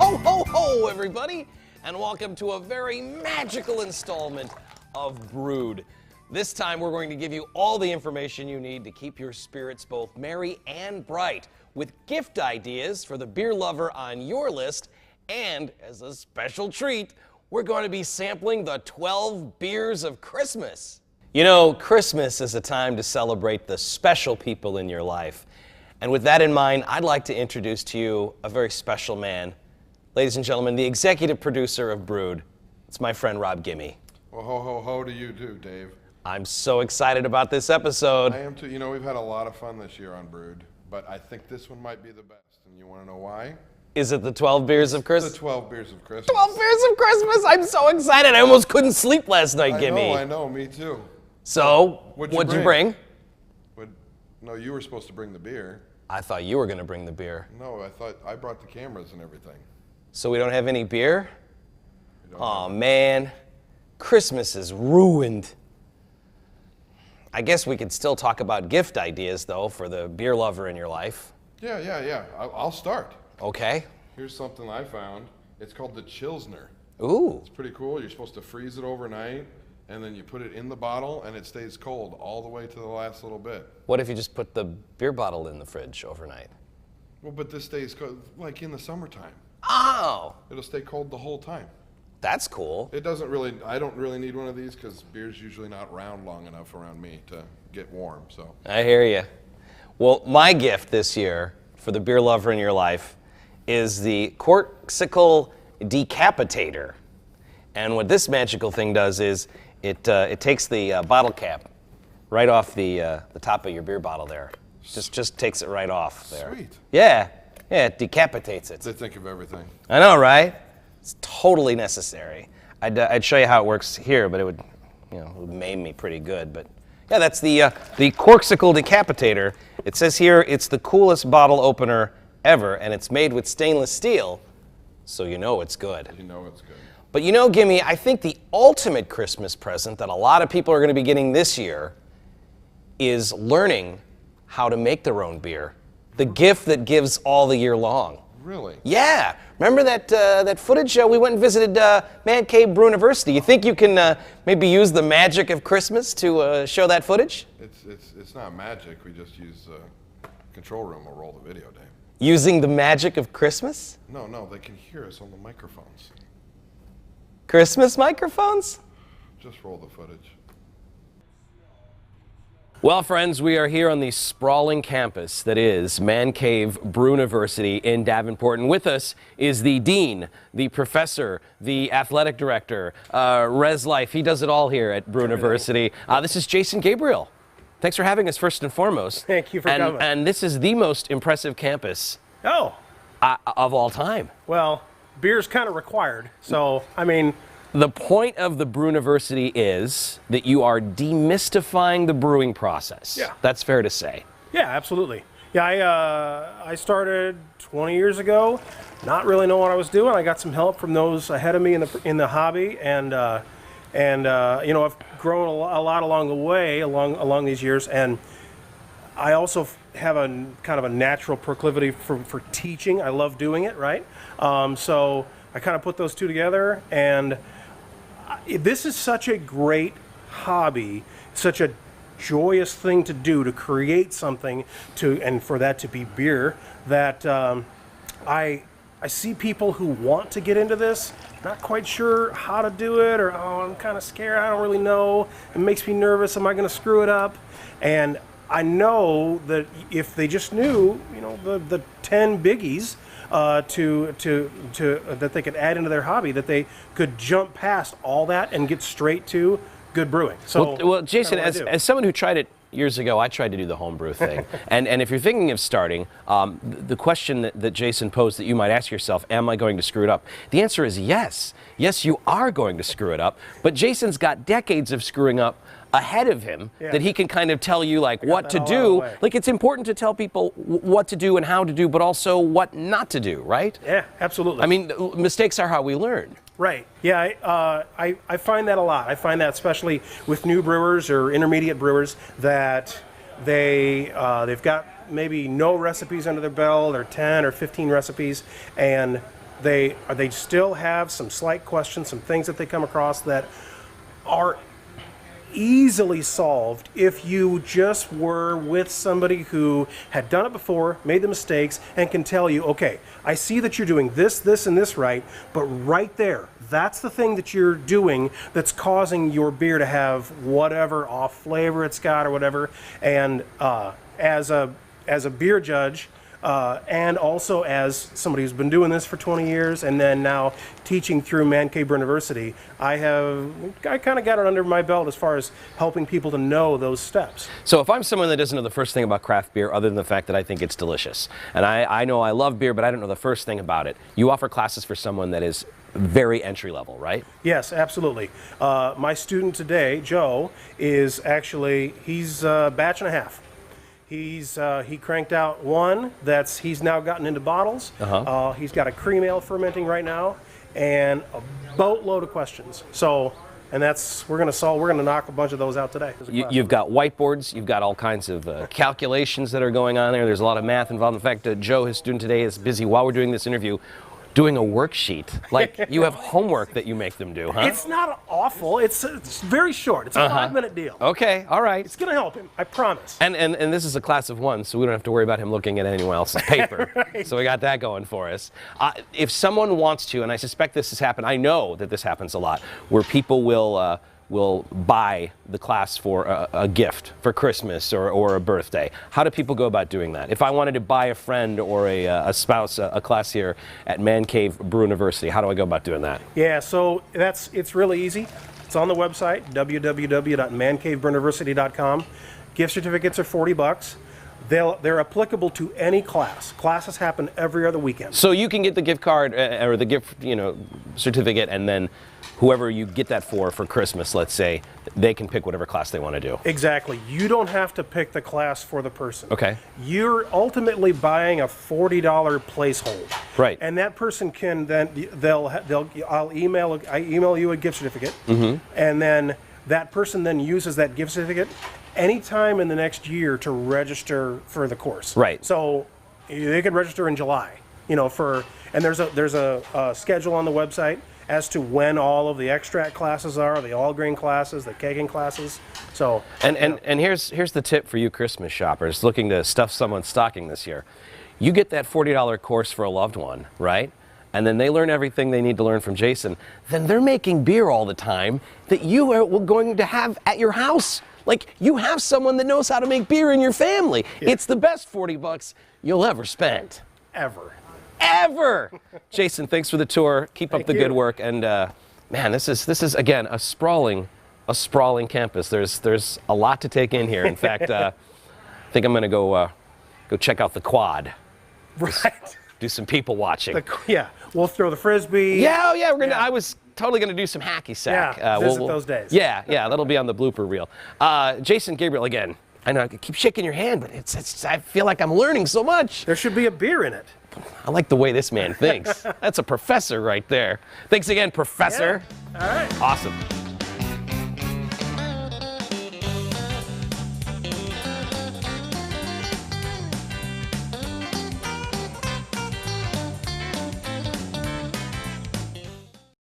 Ho, ho, ho, everybody, and welcome to a very magical installment of Brewed. This time, we're going to give you all the information you need to keep your spirits both merry and bright, with gift ideas for the beer lover on your list, and as a special treat, we're going to be sampling the 12 beers of Christmas. You know, Christmas is a time to celebrate the special people in your life. And with that in mind, I'd like to introduce to you a very special man. Ladies and gentlemen, the executive producer of Brewed. It's my friend Rob Gimme. Well, ho, ho, ho to you too, Dave. I'm so excited about this episode. I am too. You know, we've had a lot of fun this year on Brewed, but I think this one might be the best. And you want to know why? Is it the 12 beers of Christmas? The 12 beers of Christmas. 12 beers of Christmas! I'm so excited. I almost couldn't sleep last night, Gimme. I know, me too. So, what'd you bring? No, you were supposed to bring the beer. I thought you were going to bring the beer. No, I thought I brought the cameras and everything. So we don't have any beer? Aw, man. Christmas is ruined. I guess we could still talk about gift ideas, though, for the beer lover in your life. Yeah. I'll start. Okay. Here's something I found. It's called the Chilsner. Ooh. It's pretty cool. You're supposed to freeze it overnight, and then you put it in the bottle, and it stays cold all the way to the last little bit. What if you just put the beer bottle in the fridge overnight? Well, but this stays cold, like in the summertime. Oh. It'll stay cold the whole time. That's cool. It doesn't really, I don't really need one of these because beer's usually not round long enough around me to get warm, so. I hear you. Well, my gift this year for the beer lover in your life is the Corksicle Decapitator. And what this magical thing does is it takes the bottle cap right off the top of your beer bottle there. Just takes it right off there. Sweet. Yeah, it decapitates it. They think of everything. I know, right? It's totally necessary. I'd show you how it works here, but it would maim me pretty good. But yeah, that's the Corksicle Decapitator. It says here it's the coolest bottle opener ever, and it's made with stainless steel, so you know it's good. You know it's good. But you know, Gimme, I think the ultimate Christmas present that a lot of people are going to be getting this year is learning how to make their own beer. The gift that gives all the year long. Really? Yeah. Remember that footage? We went and visited Man Cave Brew University. You think you can maybe use the magic of Christmas to show that footage? It's not magic. We just use control room or roll the video, Dave. Using the magic of Christmas? No, they can hear us on the microphones. Christmas microphones? Just roll the footage. Well, friends, we are here on the sprawling campus that is Man Cave Brew University in Davenport. And with us is the dean, the professor, the athletic director, Res Life. He does it all here at Brew University. This is Jason Gabriel. Thanks for having us first and foremost. Thank you for coming. And this is the most impressive campus of all time. Well, beer's kind of required. So, I mean, the point of the Brew University is that you are demystifying the brewing process. Yeah. That's fair to say. Yeah, absolutely. Yeah, I started 20 years ago, not really knowing what I was doing. I got some help from those ahead of me in the hobby, and I've grown a lot along the way, along these years, and I also have a kind of a natural proclivity for teaching. I love doing it, right? So I kind of put those two together, and this is such a great hobby, such a joyous thing to do, to create something, and for that to be beer, that I see people who want to get into this, not quite sure how to do it, or I'm kind of scared, I don't really know, it makes me nervous, am I going to screw it up? And I know that if they just knew, the 10 biggies that they could add into their hobby, that they could jump past all that and get straight to good brewing. So, well Jason, as someone who tried it years ago, I tried to do the homebrew thing. and if you're thinking of starting, the question that Jason posed that you might ask yourself, am I going to screw it up? The answer is yes. Yes, you are going to screw it up. But Jason's got decades of screwing up ahead of him that he can kind of tell you what to do. Like, it's important to tell people what to do and how to do, but also what not to do, right? Yeah, absolutely. I mean, mistakes are how we learn. Right. Yeah, I find that a lot. I find that especially with new brewers or intermediate brewers that they've got maybe no recipes under their belt, or 10 or 15 recipes, and they still have some slight questions, some things that they come across that are easily solved if you just were with somebody who had done it before, made the mistakes, and can tell you, okay, I see that you're doing this, this, and this right, but right there, that's the thing that you're doing that's causing your beer to have whatever off flavor it's got or whatever. And as a beer judge, and also as somebody who's been doing this for 20 years and then now teaching through Man Cave Brew University, I kind of got it under my belt as far as helping people to know those steps. So if I'm someone that doesn't know the first thing about craft beer other than the fact that I think it's delicious, and I know I love beer, but I don't know the first thing about it, you offer classes for someone that is very entry level, right? Yes, absolutely. My student today, Joe, is actually, he's a batch and a half. He cranked out one he's now gotten into bottles. He's got a cream ale fermenting right now and a boatload of questions. So, and we're gonna knock a bunch of those out today. You've got whiteboards, you've got all kinds of calculations that are going on there. There's a lot of math involved. In fact, Joe, his student today, is busy while we're doing this interview doing a worksheet. Like, you have homework that you make them do, huh? It's not awful. It's very short. It's a 5-minute deal. Okay, all right. It's going to help him, I promise. And this is a class of one, so we don't have to worry about him looking at anyone else's paper. Right. So we got that going for us. If someone wants to, and I suspect this has happened, I know that this happens a lot, where people will buy the class for a gift for Christmas or a birthday. How do people go about doing that? If I wanted to buy a friend or a spouse a class here at Man Cave Brew University, how do I go about doing that? Yeah, so it's really easy. It's on the website, www.mancavebrewuniversity.com. Gift certificates are $40. They're applicable to any class. Classes happen every other weekend. So you can get the gift card or the gift, certificate, and then whoever you get that for Christmas, let's say, they can pick whatever class they want to do. Exactly. You don't have to pick the class for the person. Okay. You're ultimately buying a $40 placeholder. Right. And that person can then I email you a gift certificate, and then that person then uses that gift certificate anytime in the next year to register for the course. Right. So they could register in July, and there's a schedule on the website as to when all of the extract classes are, the all grain classes, the kegging classes. So and here's the tip for you Christmas shoppers looking to stuff someone's stocking this year. You get that $40 course for a loved one, right? And then they learn everything they need to learn from Jason. Then they're making beer all the time that you are going to have at your house. Like, you have someone that knows how to make beer in your family. Yeah. It's the best $40 you'll ever spend. Ever. Jason, thanks for the tour. Keep up the good work. And man, this is again a sprawling campus. There's a lot to take in here. In fact, I think I'm gonna go check out the quad. Right. Do some people watching. Yeah, we'll throw the frisbee. Yeah, we're gonna. Yeah. I was totally gonna do some hacky sack. Yeah, visit those days. Yeah, that'll be on the blooper reel. Jason, Gabriel, again. I know I keep shaking your hand, but I feel like I'm learning so much. There should be a beer in it. I like the way this man thinks. That's a professor right there. Thanks again, Professor. Yeah. All right. Awesome.